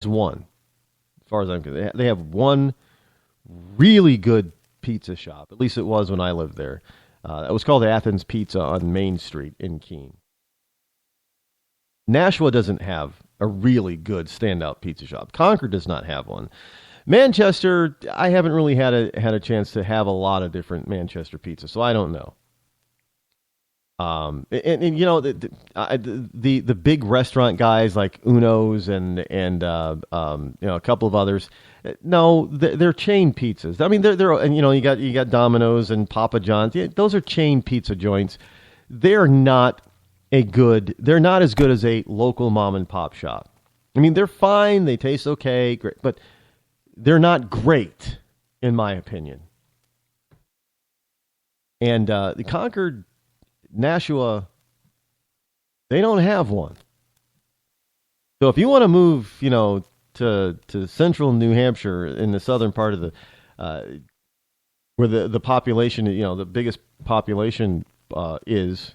It's one, as far as I'm concerned. They have one really good pizza shop. At least it was when I lived there. It was called Athens Pizza on Main Street in Keene. Nashua doesn't have a really good standout pizza shop. Concord does not have one. Manchester, I haven't really had a chance to have a lot of different Manchester pizza, so I don't know. And you know the big restaurant guys like Uno's and you know a couple of others. No, they're chain pizzas. I mean they're and you know you got Domino's and Papa John's. Yeah, those are chain pizza joints. They're not they're not as good as a local mom and pop shop. I mean they're fine. They taste okay, great, but they're not great in my opinion. And the Concord Nashua, they don't have one. So if you want to move, you know, to central New Hampshire in the southern part of the where the population, you know, the biggest population is,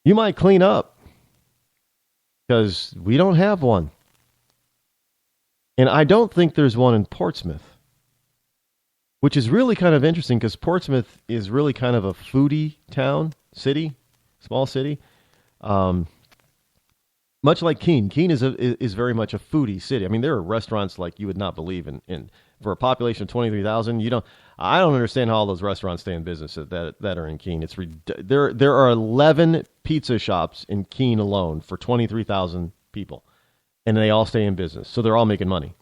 you might clean up because we don't have one, and I don't think there's one in Portsmouth. Which is really kind of interesting because Portsmouth is really kind of a foodie town, city, small city. Um, Much like Keene. Keene is very much a foodie city. I mean, there are restaurants like you would not believe in for a population of 23,000. I don't understand how all those restaurants stay in business that are in Keene. There are 11 pizza shops in Keene alone for 23,000 people, and they all stay in business. So they're all making money.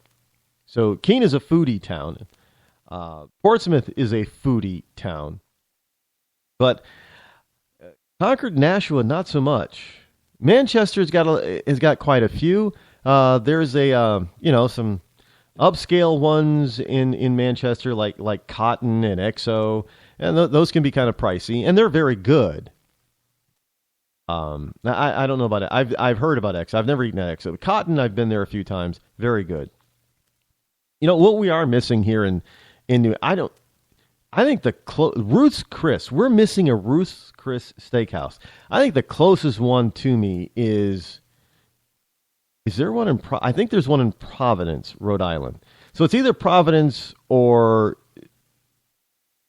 So Keene is a foodie town. Portsmouth is a foodie town, but Concord, Nashua, not so much. Manchester's has got quite a few. There's some upscale ones in Manchester like Cotton and XO, and those can be kind of pricey, and they're very good. I don't know about it. I've heard about XO. I've never eaten at XO. Cotton, I've been there a few times. Very good. You know what we are missing here in New. I think Ruth's Chris. We're missing a Ruth's Chris Steakhouse. I think the closest one to me is. Is there one in? I think there's one in Providence, Rhode Island. So it's either Providence or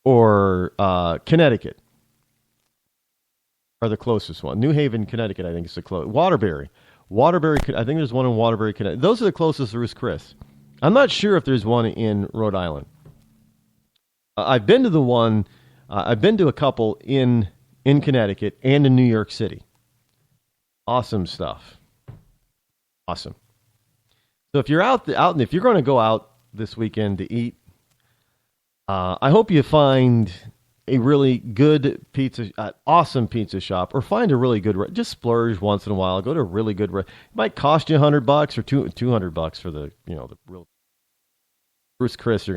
Connecticut are the closest one. New Haven, Connecticut, I think is the closest. Waterbury. I think there's one in Waterbury, Connecticut. Those are the closest to Ruth's Chris. I'm not sure if there's one in Rhode Island. I've been to the one. I've been to a couple in Connecticut and in New York City. Awesome stuff. Awesome. So if you're out and if you're going to go out this weekend to eat, I hope you find a really good awesome pizza shop, or find a really good. Just splurge once in a while. Go to a really good. It might cost you $100 or $200 for the real Bruce Chris.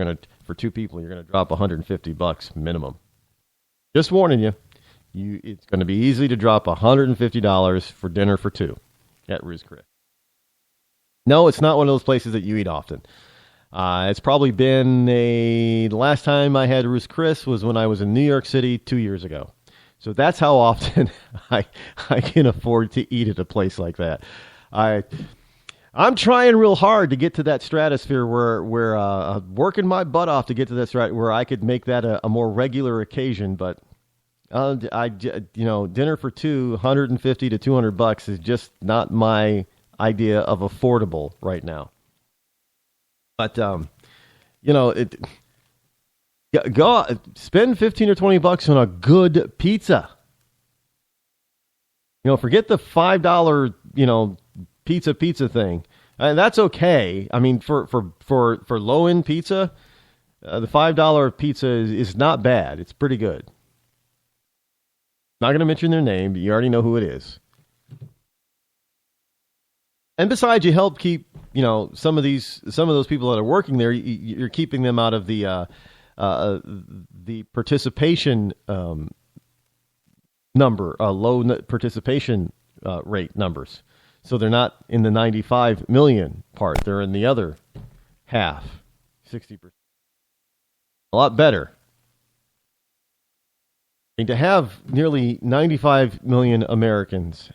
For two people, you're gonna drop $150 minimum. Just warning you, it's going to be easy to drop $150 for dinner for two at Ruth's Chris. No, it's not one of those places that you eat often. It's probably been the last time I had Ruth's Chris was when I was in New York City 2 years ago. So that's how often I can afford to eat at a place like that. I'm trying real hard to get to that stratosphere where working my butt off to get to that where I could make that a more regular occasion. But dinner for two, $150 to $200 is just not my idea of affordable right now. But go spend $15 or $20 on a good pizza. Forget the $5 pizza thing. That's okay. I mean, for low end pizza, the $5 pizza is not bad. It's pretty good. Not going to mention their name, but you already know who it is. And besides, you help keep some of those people that are working there. You're keeping them out of the participation number, low participation rate numbers. So they're not in the 95 million part. They're in the other half, 60%. A lot better. I mean, to have nearly 95 million Americans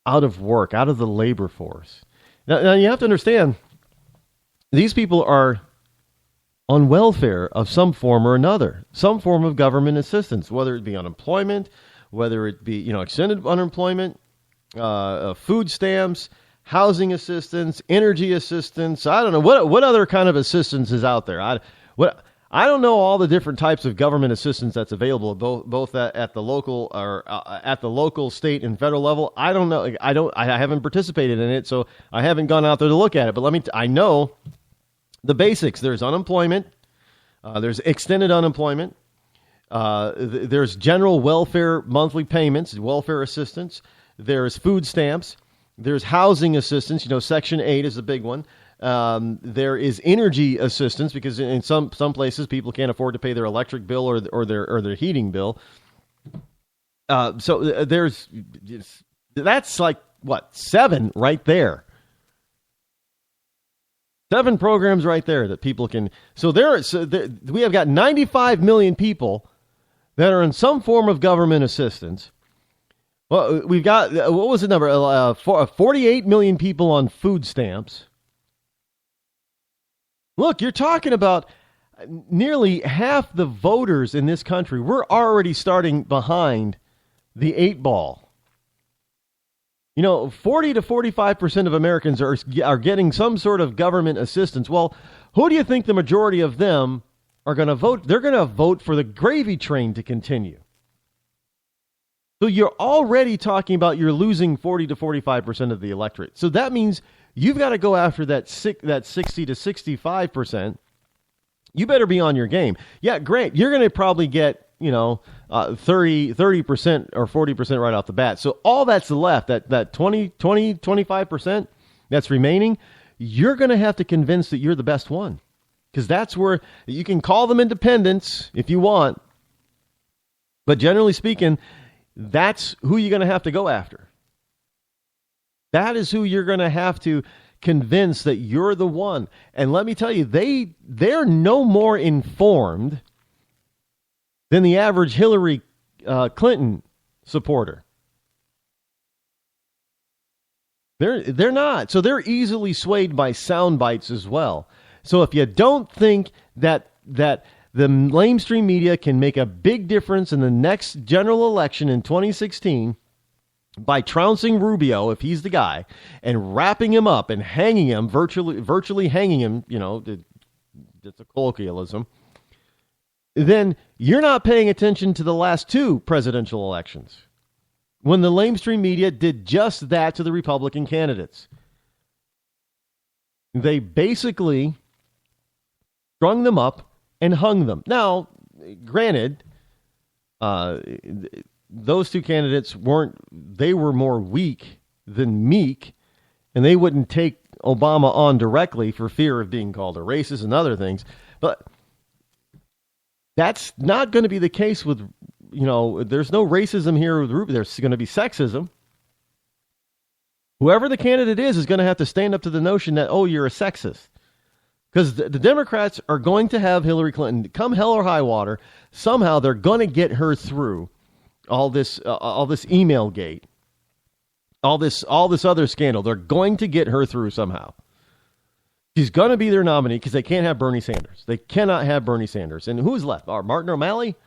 out of work, out of the labor force, Now you have to understand, these people are on welfare of some form or another, some form of government assistance, whether it be unemployment, whether it be, extended unemployment, food stamps, housing assistance, energy assistance. I don't know what other kind of assistance is out there. I don't know all the different types of government assistance that's available, both at the local or at the local, state, and federal level. I don't know. I haven't participated in it, so I haven't gone out there to look at it. But I know the basics. There's unemployment. There's extended unemployment. There's general welfare monthly payments, welfare assistance. There's food stamps. There's housing assistance. Section 8 is a big one. There is energy assistance because in some places people can't afford to pay their electric bill or their heating bill. So that's like 7 right there. 7 programs right there that people can. We have got 95 million people that are in some form of government assistance. Well, we've got, what was the number? 48 million people on food stamps. Look, you're talking about nearly half the voters in this country. We're already starting behind the 8 ball. 40 to 45% of Americans are getting some sort of government assistance. Well, who do you think the majority of them are going to vote? They're going to vote for the gravy train to continue. So you're already talking about you're losing 40 to 45% of the electorate. So that means you've got to go after that 60 to 65%. You better be on your game. Yeah, great. You're going to probably get 30% or 40% right off the bat. So all that's left, that 25% that's remaining, you're going to have to convince that you're the best one. Because that's where you can call them independents if you want. But generally speaking, that's who you're going to have to go after. That is who you're going to have to convince that you're the one. And let me tell you, they're no more informed than the average Hillary Clinton supporter. They're not. So they're easily swayed by sound bites as well. So if you don't think that the mainstream media can make a big difference in the next general election in 2016 by trouncing Rubio, if he's the guy, and wrapping him up and hanging him, virtually hanging him, it's a colloquialism, then you're not paying attention to the last 2 presidential elections, when the mainstream media did just that to the Republican candidates. They basically strung them up and hung them. Now, granted, those 2 candidates were more weak than meek, and they wouldn't take Obama on directly for fear of being called a racist and other things. But that's not going to be the case with, there's no racism here with Rubio. There's going to be sexism. Whoever the candidate is going to have to stand up to the notion that, you're a sexist. Because the Democrats are going to have Hillary Clinton, come hell or high water, somehow they're going to get her through all this email gate, all this other scandal. They're going to get her through somehow. She's going to be their nominee because they can't have Bernie Sanders. They cannot have Bernie Sanders. And who's left? Martin O'Malley?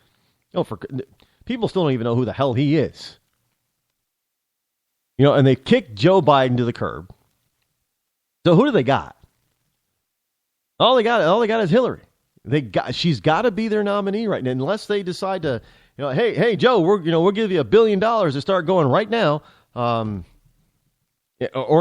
People still don't even know who the hell he is. And they kicked Joe Biden to the curb. So who do they got? All they got is Hillary. She's got to be their nominee right now, unless they decide to, hey Joe, we'll give you $1 billion to start going right now, or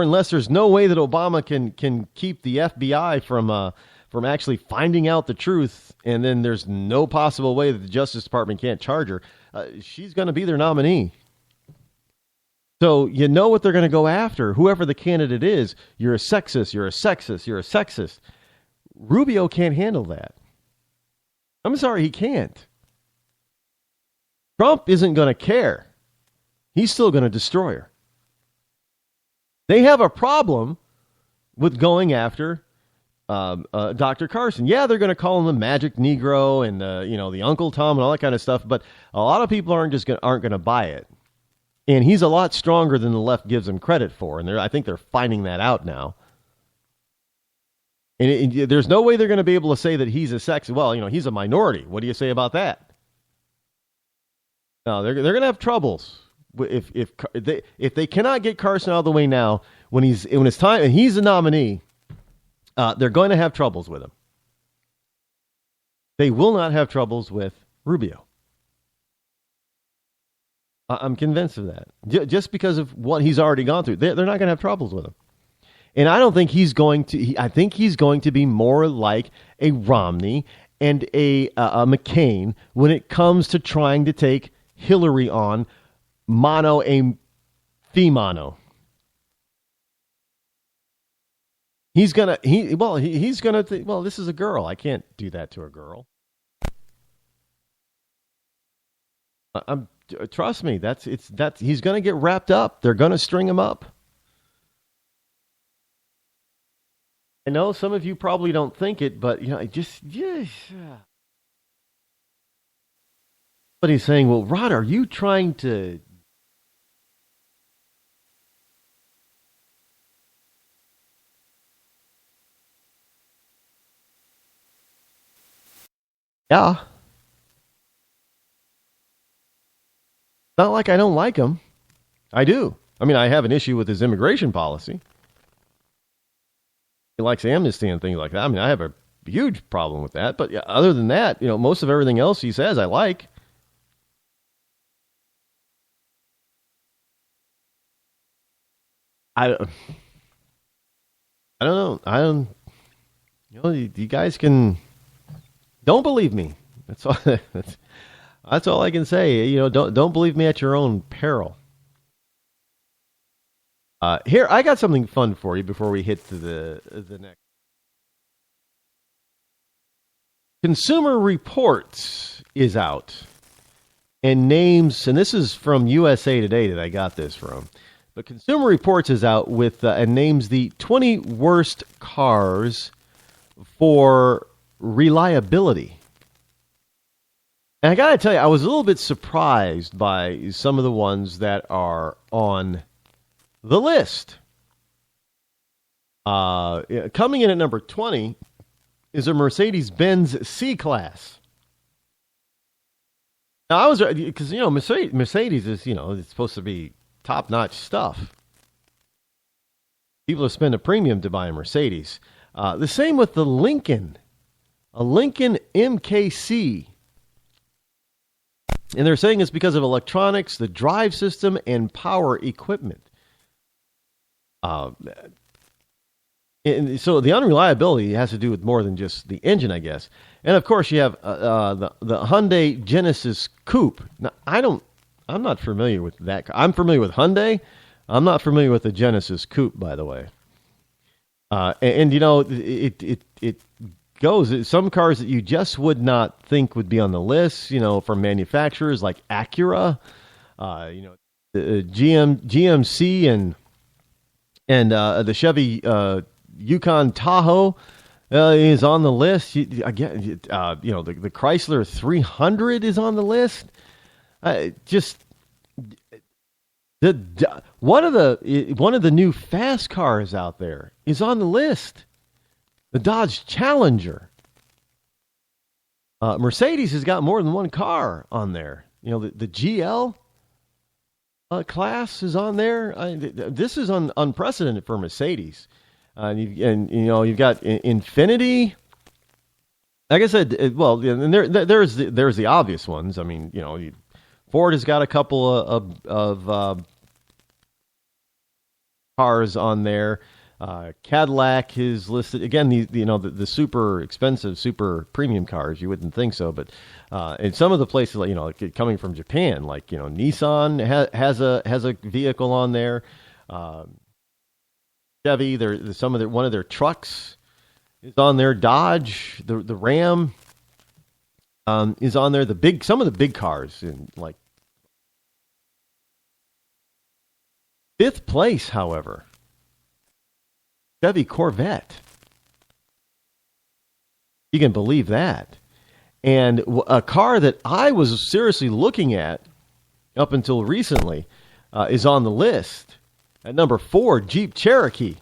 unless there's no way that Obama can keep the FBI from actually finding out the truth, and then there's no possible way that the Justice Department can't charge her. She's going to be their nominee. So you know what they're going to go after. Whoever the candidate is, you're a sexist, you're a sexist, you're a sexist. Rubio can't handle that. I'm sorry, he can't. Trump isn't going to care. He's still going to destroy her. They have a problem with going after Dr. Carson. Yeah, they're going to call him the Magic Negro and the Uncle Tom and all that kind of stuff. But a lot of people aren't going to buy it. And he's a lot stronger than the left gives him credit for. And I think they're finding that out now. And there's no way they're going to be able to say that he's a sexist. Well, he's a minority. What do you say about that? No, they're going to have troubles if they cannot get Carson out of the way now when it's time and he's a nominee. They're going to have troubles with him. They will not have troubles with Rubio. I'm convinced of that. Just because of what he's already gone through, they're not going to have troubles with him. And I don't think he's going to. I think he's going to be more like a Romney and a McCain when it comes to trying to take Hillary on mano a mano. He's gonna. He's gonna. This is a girl. I can't do that to a girl. Trust me. He's gonna get wrapped up. They're gonna string him up. I know some of you probably don't think it, but But he's saying, well, Rod, are you trying to? Yeah. Not like I don't like him. I do. I mean, I have an issue with his immigration policy. He likes amnesty and things like that. I mean, I have a huge problem with that. But other than that, most of everything else he says I like. I don't know. You guys don't believe me. That's all. That's all I can say. Don't believe me at your own peril. Here, I got something fun for you before we hit to the next. Consumer Reports is out and names, and this is from USA Today that I got this from. But Consumer Reports is out with and names the 20 worst cars for reliability. And I got to tell you, I was a little bit surprised by some of the ones that are on the list. Coming in at number 20 is a Mercedes-Benz C-Class. Now, I was, because, Mercedes is, it's supposed to be top-notch stuff. People are spending a premium to buy a Mercedes. The same with the Lincoln. A Lincoln MKC. And they're saying it's because of electronics, the drive system, and power equipment. And so the unreliability has to do with more than just the engine, I guess. And of course, you have the Hyundai Genesis Coupe. Now, I'm not familiar with that. I'm familiar with Hyundai. I'm not familiar with the Genesis Coupe, by the way. It goes. Some cars that you just would not think would be on the list, from manufacturers like Acura, GMC and the Chevy Yukon Tahoe is on the list. The Chrysler 300 is on the list. One of the new fast cars out there is on the list. The Dodge Challenger. Mercedes has got more than one car on there. The GL class is on there. This is unprecedented for Mercedes. You've got Infiniti. Like I said, and there's the obvious ones. I mean, Ford has got a couple of cars on there. Cadillac is listed again. The super expensive, super premium cars. You wouldn't think so, but in some of the places, like coming from Japan, like Nissan has a vehicle on there. Chevy, one of their trucks is on there. Dodge, the Ram is on there. Some of the big cars in like fifth place, however. Chevy Corvette. You can believe that. And a car that I was seriously looking at up until recently, is on the list. At number 4, Jeep Cherokee.